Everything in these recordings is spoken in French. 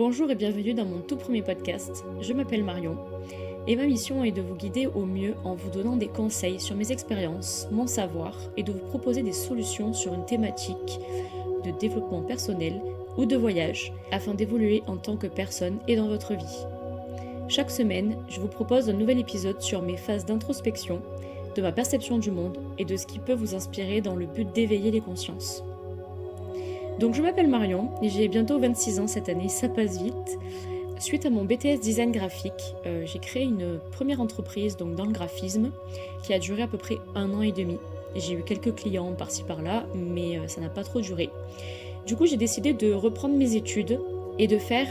Bonjour et bienvenue dans mon tout premier podcast. Je m'appelle Marion et ma mission est de vous guider au mieux en vous donnant des conseils sur mes expériences, mon savoir et de vous proposer des solutions sur une thématique de développement personnel ou de voyage afin d'évoluer en tant que personne et dans votre vie. Chaque semaine, je vous propose un nouvel épisode sur mes phases d'introspection, de ma perception du monde et de ce qui peut vous inspirer dans le but d'éveiller les consciences. Donc je m'appelle Marion et j'ai bientôt 26 ans cette année, ça passe vite. Suite à mon BTS design graphique, j'ai créé une première entreprise donc dans le graphisme qui a duré à peu près 1 an et demi. J'ai eu quelques clients par-ci par-là, mais ça n'a pas trop duré. Du coup, j'ai décidé de reprendre mes études et de faire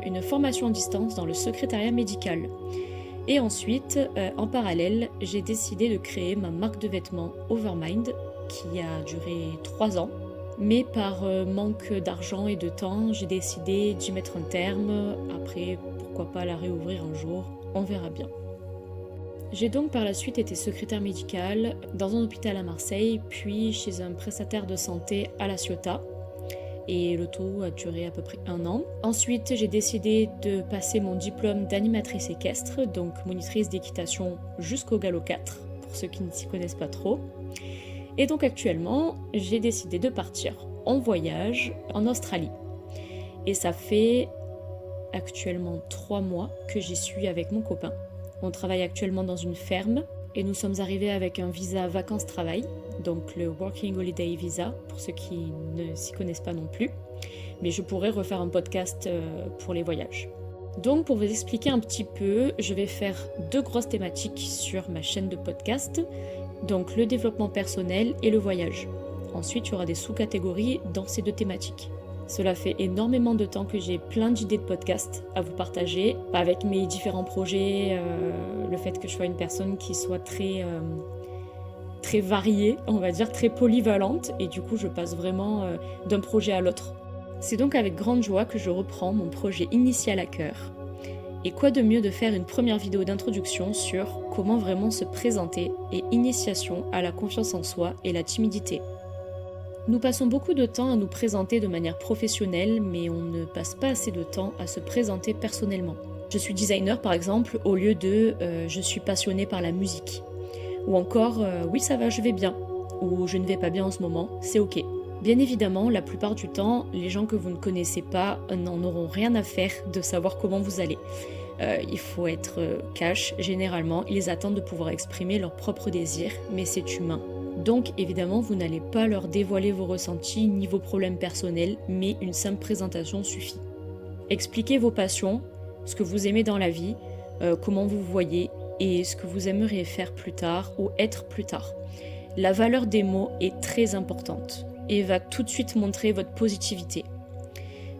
une formation à distance dans le secrétariat médical. Et ensuite, en parallèle, j'ai décidé de créer ma marque de vêtements Overmind qui a duré 3 ans. Mais par manque d'argent et de temps, j'ai décidé d'y mettre un terme. Après, pourquoi pas la réouvrir un jour, on verra bien. J'ai donc par la suite été secrétaire médicale dans un hôpital à Marseille, puis chez un prestataire de santé à La Ciotat. Et le tout a duré à peu près 1 an. Ensuite, j'ai décidé de passer mon diplôme d'animatrice équestre, donc monitrice d'équitation jusqu'au galop 4, pour ceux qui ne s'y connaissent pas trop. Et donc actuellement, j'ai décidé de partir en voyage en Australie. Et ça fait actuellement 3 mois que j'y suis avec mon copain. On travaille actuellement dans une ferme et nous sommes arrivés avec un visa vacances-travail, donc le Working Holiday Visa, pour ceux qui ne s'y connaissent pas non plus. Mais je pourrais refaire un podcast pour les voyages. Donc pour vous expliquer un petit peu, je vais faire 2 grosses thématiques sur ma chaîne de podcast. Donc le développement personnel et le voyage. Ensuite, il y aura des sous-catégories dans ces 2 thématiques. Cela fait énormément de temps que j'ai plein d'idées de podcasts à vous partager, avec mes différents projets, le fait que je sois une personne qui soit très variée, on va dire, très polyvalente, et du coup je passe vraiment d'un projet à l'autre. C'est donc avec grande joie que je reprends mon projet initial à cœur. Et quoi de mieux de faire une première vidéo d'introduction sur comment vraiment se présenter et initiation à la confiance en soi et la timidité. Nous passons beaucoup de temps à nous présenter de manière professionnelle, mais on ne passe pas assez de temps à se présenter personnellement. Je suis designer par exemple, au lieu de je suis passionnée par la musique. Ou encore oui ça va, je vais bien. Ou je ne vais pas bien en ce moment, c'est ok. Bien évidemment, la plupart du temps, les gens que vous ne connaissez pas n'en auront rien à faire de savoir comment vous allez. Il faut être cash, généralement, ils attendent de pouvoir exprimer leurs propres désirs, mais c'est humain. Donc évidemment, vous n'allez pas leur dévoiler vos ressentis ni vos problèmes personnels, mais une simple présentation suffit. Expliquez vos passions, ce que vous aimez dans la vie, comment vous vous voyez et ce que vous aimeriez faire plus tard ou être plus tard. La valeur des mots est très importante et va tout de suite montrer votre positivité.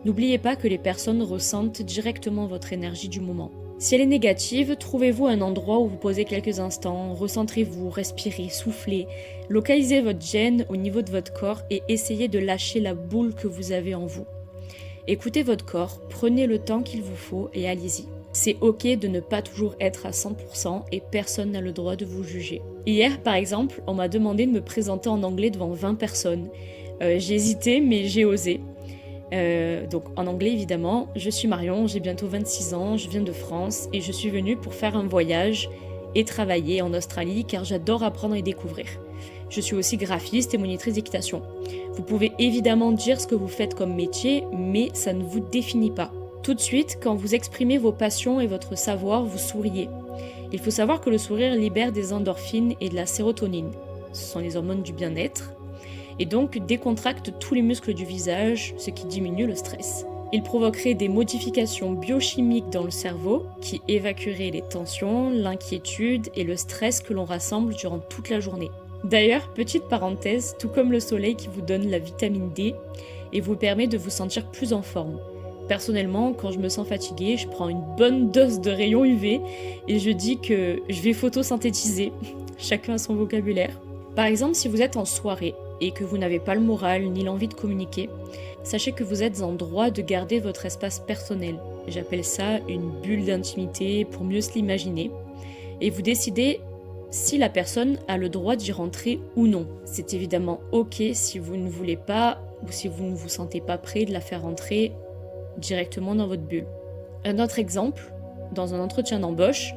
N'oubliez pas que les personnes ressentent directement votre énergie du moment. Si elle est négative, trouvez-vous un endroit où vous posez quelques instants, recentrez-vous, respirez, soufflez, localisez votre gêne au niveau de votre corps et essayez de lâcher la boule que vous avez en vous. Écoutez votre corps, prenez le temps qu'il vous faut et allez-y. C'est ok de ne pas toujours être à 100% et personne n'a le droit de vous juger. Hier, par exemple, on m'a demandé de me présenter en anglais devant 20 personnes. J'ai hésité, mais j'ai osé. Donc en anglais évidemment, je suis Marion, j'ai bientôt 26 ans, je viens de France et je suis venue pour faire un voyage et travailler en Australie car j'adore apprendre et découvrir. Je suis aussi graphiste et monitrice d'équitation. Vous pouvez évidemment dire ce que vous faites comme métier, mais ça ne vous définit pas. Tout de suite, quand vous exprimez vos passions et votre savoir, vous souriez. Il faut savoir que le sourire libère des endorphines et de la sérotonine. Ce sont les hormones du bien-être. Et donc décontracte tous les muscles du visage, ce qui diminue le stress. Il provoquerait des modifications biochimiques dans le cerveau qui évacueraient les tensions, l'inquiétude et le stress que l'on rassemble durant toute la journée. D'ailleurs, petite parenthèse, tout comme le soleil qui vous donne la vitamine D et vous permet de vous sentir plus en forme. Personnellement, quand je me sens fatiguée, je prends une bonne dose de rayons UV et je dis que je vais photosynthétiser. Chacun a son vocabulaire. Par exemple, si vous êtes en soirée et que vous n'avez pas le moral ni l'envie de communiquer, sachez que vous êtes en droit de garder votre espace personnel. J'appelle ça une bulle d'intimité pour mieux se l'imaginer. Et vous décidez si la personne a le droit d'y rentrer ou non. C'est évidemment ok si vous ne voulez pas ou si vous ne vous sentez pas prêt de la faire rentrer directement dans votre bulle. Un autre exemple, dans un entretien d'embauche,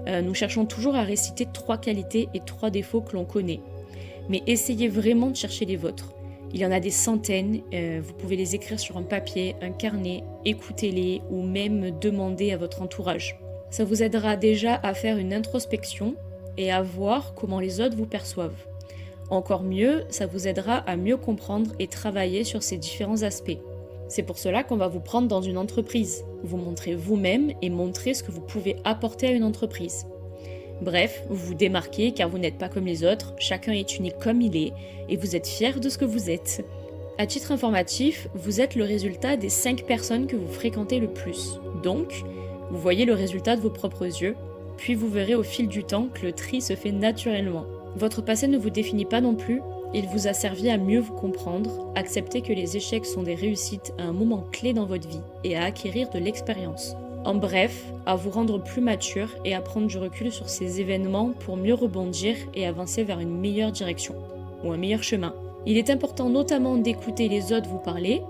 nous cherchons toujours à réciter 3 qualités et 3 défauts que l'on connaît. Mais essayez vraiment de chercher les vôtres. Il y en a des centaines, vous pouvez les écrire sur un papier, un carnet, écoutez-les ou même demander à votre entourage. Ça vous aidera déjà à faire une introspection et à voir comment les autres vous perçoivent. Encore mieux, ça vous aidera à mieux comprendre et travailler sur ces différents aspects. C'est pour cela qu'on va vous prendre dans une entreprise, vous montrer vous-même et montrer ce que vous pouvez apporter à une entreprise. Bref, vous vous démarquez car vous n'êtes pas comme les autres, chacun est unique comme il est et vous êtes fiers de ce que vous êtes. À titre informatif, vous êtes le résultat des 5 personnes que vous fréquentez le plus. Donc, vous voyez le résultat de vos propres yeux, puis vous verrez au fil du temps que le tri se fait naturellement. Votre passé ne vous définit pas non plus, il vous a servi à mieux vous comprendre, accepter que les échecs sont des réussites à un moment clé dans votre vie et à acquérir de l'expérience. En bref, à vous rendre plus mature et à prendre du recul sur ces événements pour mieux rebondir et avancer vers une meilleure direction, ou un meilleur chemin. Il est important notamment d'écouter les autres vous parler.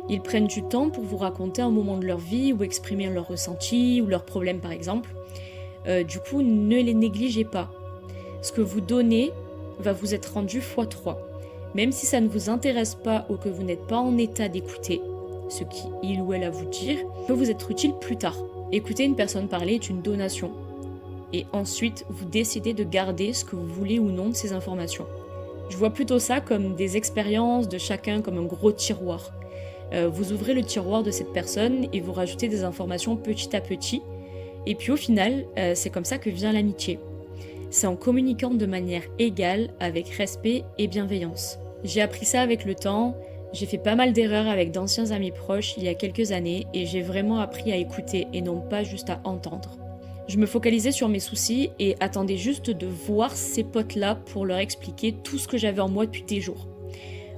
Ils prennent du temps pour vous raconter un moment de leur vie ou exprimer leurs ressentis ou leurs problèmes par exemple. Du coup, ne les négligez pas. Ce que vous donnez va vous être rendu x3. Même si ça ne vous intéresse pas ou que vous n'êtes pas en état d'écouter, ce qu'il ou elle a à vous dire peut vous être utile plus tard. Écouter une personne parler est une donation. Et ensuite, vous décidez de garder ce que vous voulez ou non de ces informations. Je vois plutôt ça comme des expériences de chacun, comme un gros tiroir. Vous ouvrez le tiroir de cette personne et vous rajoutez des informations petit à petit. Et puis au final, c'est comme ça que vient l'amitié. C'est en communiquant de manière égale, avec respect et bienveillance. J'ai appris ça avec le temps, j'ai fait pas mal d'erreurs avec d'anciens amis proches il y a quelques années et j'ai vraiment appris à écouter et non pas juste à entendre. Je me focalisais sur mes soucis et attendais juste de voir ces potes-là pour leur expliquer tout ce que j'avais en moi depuis des jours.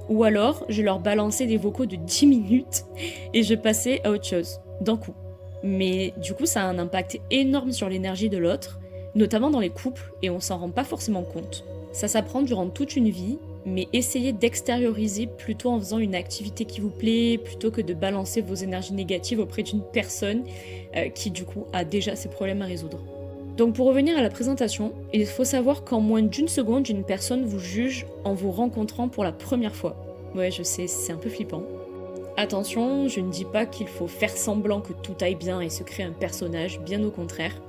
Ou alors, je leur balançais des vocaux de 10 minutes et je passais à autre chose, d'un coup. Mais du coup, ça a un impact énorme sur l'énergie de l'autre, notamment dans les couples, et on s'en rend pas forcément compte. Ça s'apprend durant toute une vie, mais essayez d'extérioriser plutôt en faisant une activité qui vous plaît, plutôt que de balancer vos énergies négatives auprès d'une personne qui du coup a déjà ses problèmes à résoudre. Donc pour revenir à la présentation, il faut savoir qu'en moins d'une seconde, une personne vous juge en vous rencontrant pour la première fois. Ouais, je sais, c'est un peu flippant. Attention, je ne dis pas qu'il faut faire semblant que tout aille bien et se créer un personnage, bien au contraire.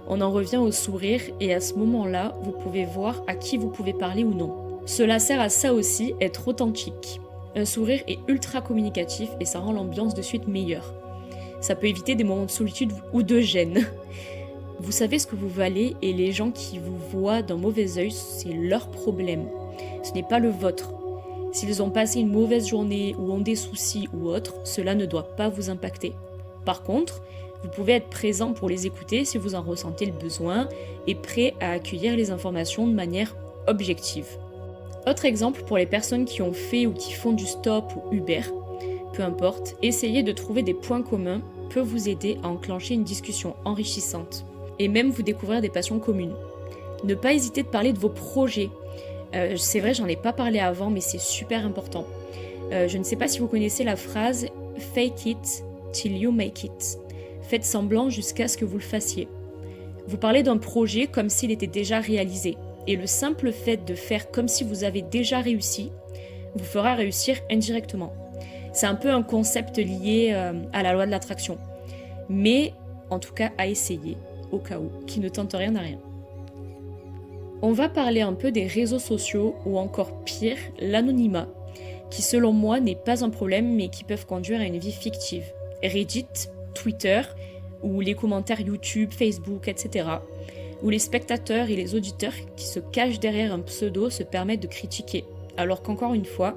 On en revient au sourire et à ce moment-là, vous pouvez voir à qui vous pouvez parler ou non. Cela sert à ça aussi, être authentique. Un sourire est ultra communicatif et ça rend l'ambiance de suite meilleure. Ça peut éviter des moments de solitude ou de gêne. Vous savez ce que vous valez et les gens qui vous voient d'un mauvais œil, c'est leur problème. Ce n'est pas le vôtre. S'ils ont passé une mauvaise journée ou ont des soucis ou autre, cela ne doit pas vous impacter. Par contre, vous pouvez être présent pour les écouter si vous en ressentez le besoin et prêt à accueillir les informations de manière objective. Autre exemple pour les personnes qui ont fait ou qui font du stop ou Uber, peu importe, essayer de trouver des points communs peut vous aider à enclencher une discussion enrichissante et même vous découvrir des passions communes. Ne pas hésiter de parler de vos projets. C'est vrai, j'en ai pas parlé avant, mais c'est super important. Je ne sais pas si vous connaissez la phrase « fake it till you make it ». Faites semblant jusqu'à ce que vous le fassiez. Vous parlez d'un projet comme s'il était déjà réalisé. Et le simple fait de faire comme si vous avez déjà réussi, vous fera réussir indirectement. C'est un peu un concept lié à la loi de l'attraction. Mais, en tout cas, à essayer, au cas où, qui ne tente rien à rien. On va parler un peu des réseaux sociaux, ou encore pire, l'anonymat, qui selon moi n'est pas un problème, mais qui peuvent conduire à une vie fictive. Reddit, Twitter, ou les commentaires YouTube, Facebook, etc., où les spectateurs et les auditeurs qui se cachent derrière un pseudo se permettent de critiquer, alors qu'encore une fois,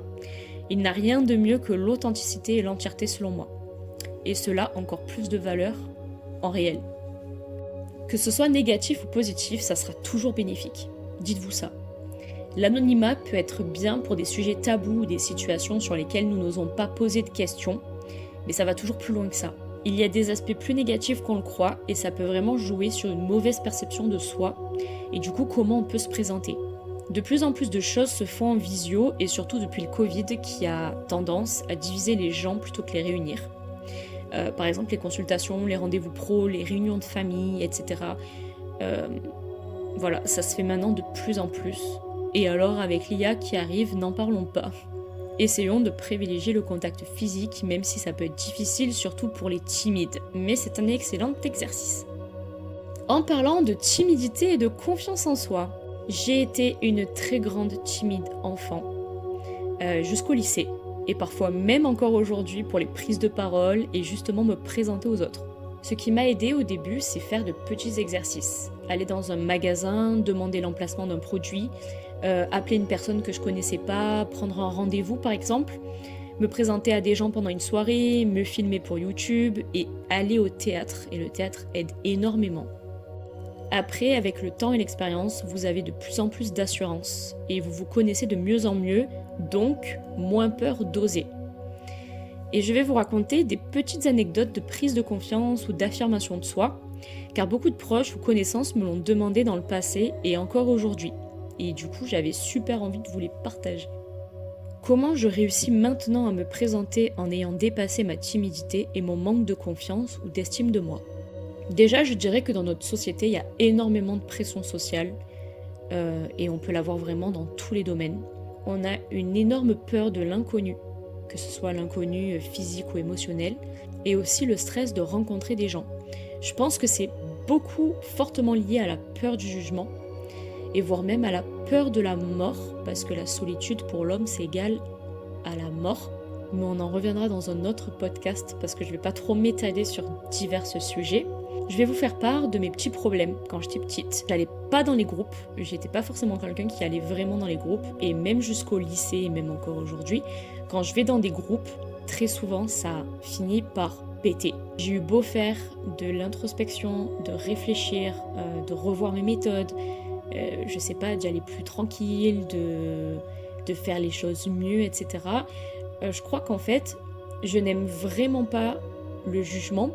il n'a rien de mieux que l'authenticité et l'entièreté selon moi. Et cela encore plus de valeur en réel. Que ce soit négatif ou positif, ça sera toujours bénéfique. Dites-vous ça. L'anonymat peut être bien pour des sujets tabous ou des situations sur lesquelles nous n'osons pas poser de questions, mais ça va toujours plus loin que ça. Il y a des aspects plus négatifs qu'on le croit et ça peut vraiment jouer sur une mauvaise perception de soi et du coup comment on peut se présenter. De plus en plus de choses se font en visio et surtout depuis le Covid qui a tendance à diviser les gens plutôt que les réunir. Par exemple les consultations, les rendez-vous pro, les réunions de famille, etc. Voilà, ça se fait maintenant de plus en plus. Et alors avec l'IA qui arrive, n'en parlons pas. Essayons de privilégier le contact physique, même si ça peut être difficile, surtout pour les timides. Mais c'est un excellent exercice. En parlant de timidité et de confiance en soi, j'ai été une très grande timide enfant, jusqu'au lycée, et parfois même encore aujourd'hui pour les prises de parole et justement me présenter aux autres. Ce qui m'a aidé au début, c'est faire de petits exercices. Aller dans un magasin, demander l'emplacement d'un produit, appeler une personne que je connaissais pas, prendre un rendez-vous par exemple, me présenter à des gens pendant une soirée, me filmer pour YouTube et aller au théâtre. Et le théâtre aide énormément. Après, avec le temps et l'expérience, vous avez de plus en plus d'assurance et vous vous connaissez de mieux en mieux, donc moins peur d'oser. Et je vais vous raconter des petites anecdotes de prise de confiance ou d'affirmation de soi, car beaucoup de proches ou connaissances me l'ont demandé dans le passé et encore aujourd'hui. Et du coup, j'avais super envie de vous les partager. Comment je réussis maintenant à me présenter en ayant dépassé ma timidité et mon manque de confiance ou d'estime de moi? Déjà, je dirais que dans notre société, il y a énormément de pression sociale et on peut l'avoir vraiment dans tous les domaines. On a une énorme peur de l'inconnu, que ce soit l'inconnu physique ou émotionnel, et aussi le stress de rencontrer des gens. Je pense que c'est beaucoup fortement lié à la peur du jugement, et voire même à la peur de la mort, parce que la solitude pour l'homme c'est égal à la mort, mais on en reviendra dans un autre podcast parce que je ne vais pas trop m'étaler sur divers sujets. Je vais vous faire part de mes petits problèmes quand j'étais petite. J'allais pas dans les groupes, j'étais pas forcément quelqu'un qui allait vraiment dans les groupes, et même jusqu'au lycée et même encore aujourd'hui, quand je vais dans des groupes, très souvent ça finit par péter. J'ai eu beau faire de l'introspection, de réfléchir, de revoir mes méthodes, je sais pas, d'y aller plus tranquille, de faire les choses mieux, etc. Je crois qu'en fait, je n'aime vraiment pas le jugement,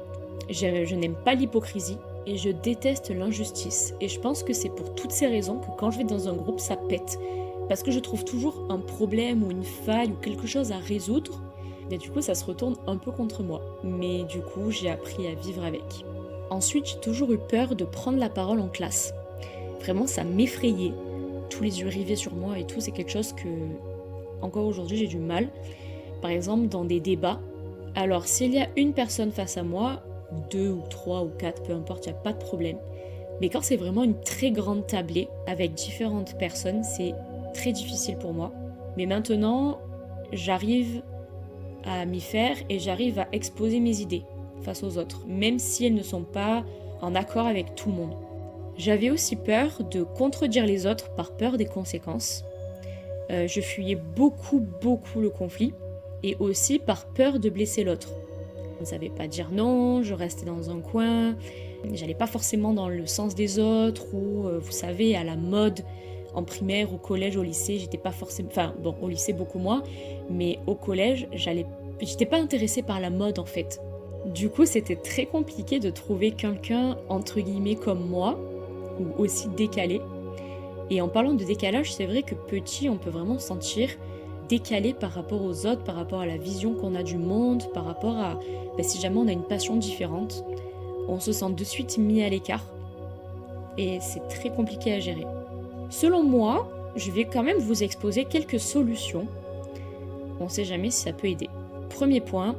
je n'aime pas l'hypocrisie et je déteste l'injustice. Et je pense que c'est pour toutes ces raisons que quand je vais dans un groupe, ça pète. Parce que je trouve toujours un problème ou une faille ou quelque chose à résoudre, et du coup ça se retourne un peu contre moi. Mais du coup, j'ai appris à vivre avec. Ensuite, j'ai toujours eu peur de prendre la parole en classe. Vraiment, ça m'effrayait. Tous les yeux rivés sur moi et tout, c'est quelque chose que, encore aujourd'hui, j'ai du mal. Par exemple, dans des débats. Alors, s'il y a une personne face à moi, 2 ou 3 ou 4, peu importe, il n'y a pas de problème. Mais quand c'est vraiment une très grande tablée avec différentes personnes, c'est très difficile pour moi. Mais maintenant, j'arrive à m'y faire et j'arrive à exposer mes idées face aux autres, même si elles ne sont pas en accord avec tout le monde. J'avais aussi peur de contredire les autres par peur des conséquences. Je fuyais beaucoup le conflit et aussi par peur de blesser l'autre. Je ne savais pas dire non, je restais dans un coin, j'allais pas forcément dans le sens des autres ou, vous savez, à la mode en primaire, au collège, au lycée, j'étais pas forcément... Enfin, bon, au lycée beaucoup moins, mais au collège, j'étais pas intéressée par la mode en fait. Du coup, c'était très compliqué de trouver quelqu'un, entre guillemets, comme moi, ou aussi décalé. Et en parlant de décalage, c'est vrai que petit, on peut vraiment se sentir décalé par rapport aux autres, par rapport à la vision qu'on a du monde, par rapport à... si jamais on a une passion différente, on se sent de suite mis à l'écart. Et c'est très compliqué à gérer. Selon moi, je vais quand même vous exposer quelques solutions. On ne sait jamais si ça peut aider. Premier point,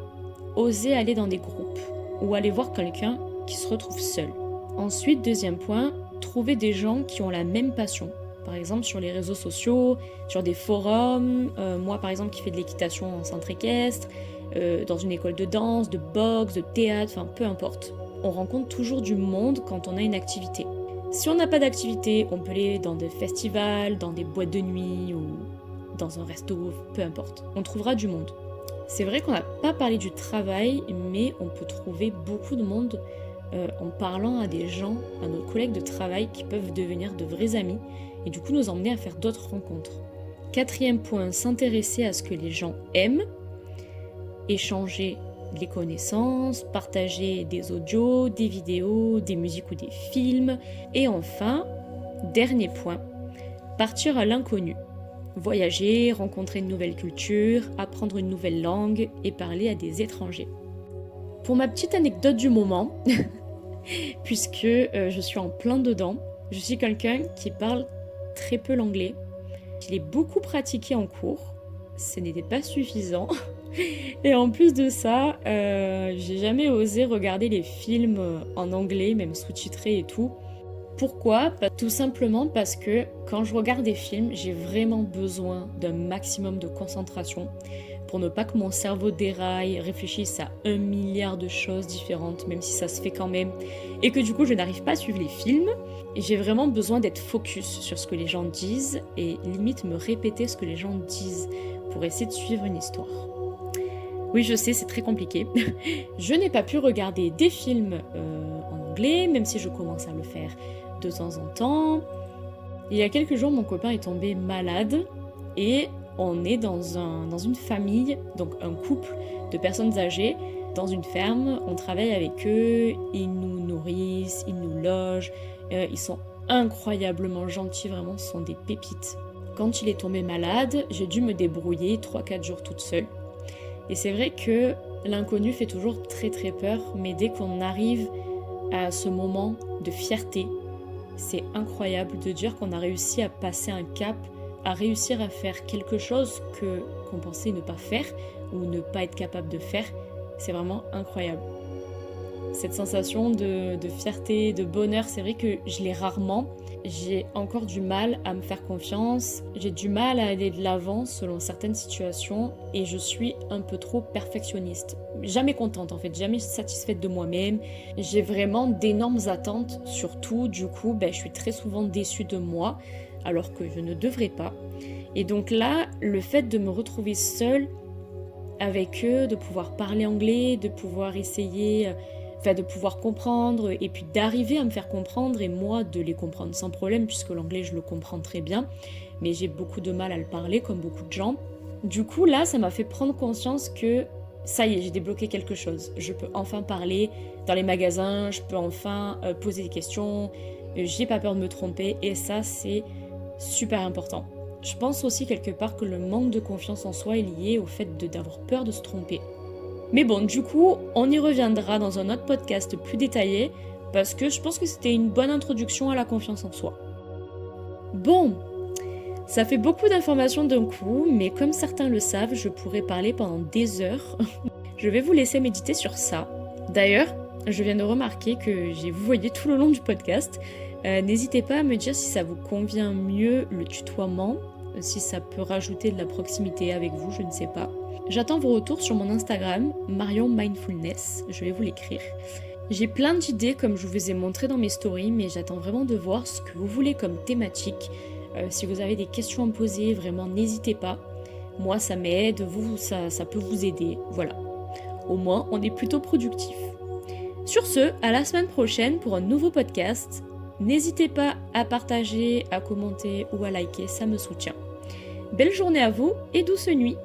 oser aller dans des groupes ou aller voir quelqu'un qui se retrouve seul. Ensuite, deuxième point, trouver des gens qui ont la même passion. Par exemple, sur les réseaux sociaux, sur des forums. Moi, par exemple, qui fais de l'équitation en centre équestre, dans une école de danse, de boxe, de théâtre, enfin, peu importe. On rencontre toujours du monde quand on a une activité. Si on n'a pas d'activité, on peut aller dans des festivals, dans des boîtes de nuit ou dans un resto, peu importe. On trouvera du monde. C'est vrai qu'on n'a pas parlé du travail, mais on peut trouver beaucoup de monde en parlant à des gens, à nos collègues de travail qui peuvent devenir de vrais amis et du coup nous emmener à faire d'autres rencontres. Quatrième point, s'intéresser à ce que les gens aiment, échanger les connaissances, partager des audios, des vidéos, des musiques ou des films. Et enfin, dernier point, partir à l'inconnu. Voyager, rencontrer une nouvelle culture, apprendre une nouvelle langue et parler à des étrangers. Pour ma petite anecdote du moment, puisque je suis en plein dedans, je suis quelqu'un qui parle très peu l'anglais. Je l'ai beaucoup pratiqué en cours, ce n'était pas suffisant. Et en plus de ça, j'ai jamais osé regarder les films en anglais, même sous-titrés et tout. Pourquoi ? Tout simplement parce que quand je regarde des films, j'ai vraiment besoin d'un maximum de concentration pour ne pas que mon cerveau déraille, réfléchisse à 1 milliard de choses différentes, même si ça se fait quand même, et que du coup je n'arrive pas à suivre les films. Et j'ai vraiment besoin d'être focus sur ce que les gens disent et limite me répéter ce que les gens disent pour essayer de suivre une histoire. Oui, je sais, c'est très compliqué. Je n'ai pas pu regarder des films en anglais, même si je commence à le faire de temps en temps. Il y a quelques jours, mon copain est tombé malade et on est dans une famille, donc un couple de personnes âgées, dans une ferme. On travaille avec eux, ils nous nourrissent, ils nous logent. Ils sont incroyablement gentils, vraiment, ce sont des pépites. Quand il est tombé malade, j'ai dû me débrouiller 3-4 jours toute seule. Et c'est vrai que l'inconnu fait toujours très très peur, mais dès qu'on arrive à ce moment de fierté, c'est incroyable de dire qu'on a réussi à passer un cap, à réussir à faire quelque chose qu'on pensait ne pas faire ou ne pas être capable de faire. C'est vraiment incroyable. Cette sensation de fierté, de bonheur, c'est vrai que je l'ai rarement. J'ai encore du mal à me faire confiance, j'ai du mal à aller de l'avant selon certaines situations et je suis un peu trop perfectionniste. Jamais contente en fait, jamais satisfaite de moi-même. J'ai vraiment d'énormes attentes sur tout, du coup je suis très souvent déçue de moi alors que je ne devrais pas. Et donc là, le fait de me retrouver seule avec eux, de pouvoir parler anglais, de pouvoir essayer... de pouvoir comprendre et puis d'arriver à me faire comprendre et moi de les comprendre sans problème puisque l'anglais je le comprends très bien mais j'ai beaucoup de mal à le parler comme beaucoup de gens. Du coup là ça m'a fait prendre conscience que ça y est, j'ai débloqué quelque chose. Je peux enfin parler dans les magasins, je peux enfin poser des questions, j'ai pas peur de me tromper et ça c'est super important. Je pense aussi quelque part que le manque de confiance en soi est lié au fait d'avoir peur de se tromper. Mais bon, du coup, on y reviendra dans un autre podcast plus détaillé, parce que je pense que c'était une bonne introduction à la confiance en soi. Bon, ça fait beaucoup d'informations d'un coup, mais comme certains le savent, je pourrais parler pendant des heures. Je vais vous laisser méditer sur ça. D'ailleurs, je viens de remarquer que j'ai vouvoyé tout le long du podcast. N'hésitez pas à me dire si ça vous convient mieux le tutoiement, si ça peut rajouter de la proximité avec vous, je ne sais pas. J'attends vos retours sur mon Instagram, Marion Mindfulness, je vais vous l'écrire. J'ai plein d'idées comme je vous ai montré dans mes stories, mais j'attends vraiment de voir ce que vous voulez comme thématique. Si vous avez des questions à me poser, vraiment n'hésitez pas. Moi ça m'aide, vous ça peut vous aider, voilà. Au moins on est plutôt productif. Sur ce, à la semaine prochaine pour un nouveau podcast. N'hésitez pas à partager, à commenter ou à liker, ça me soutient. Belle journée à vous et douce nuit.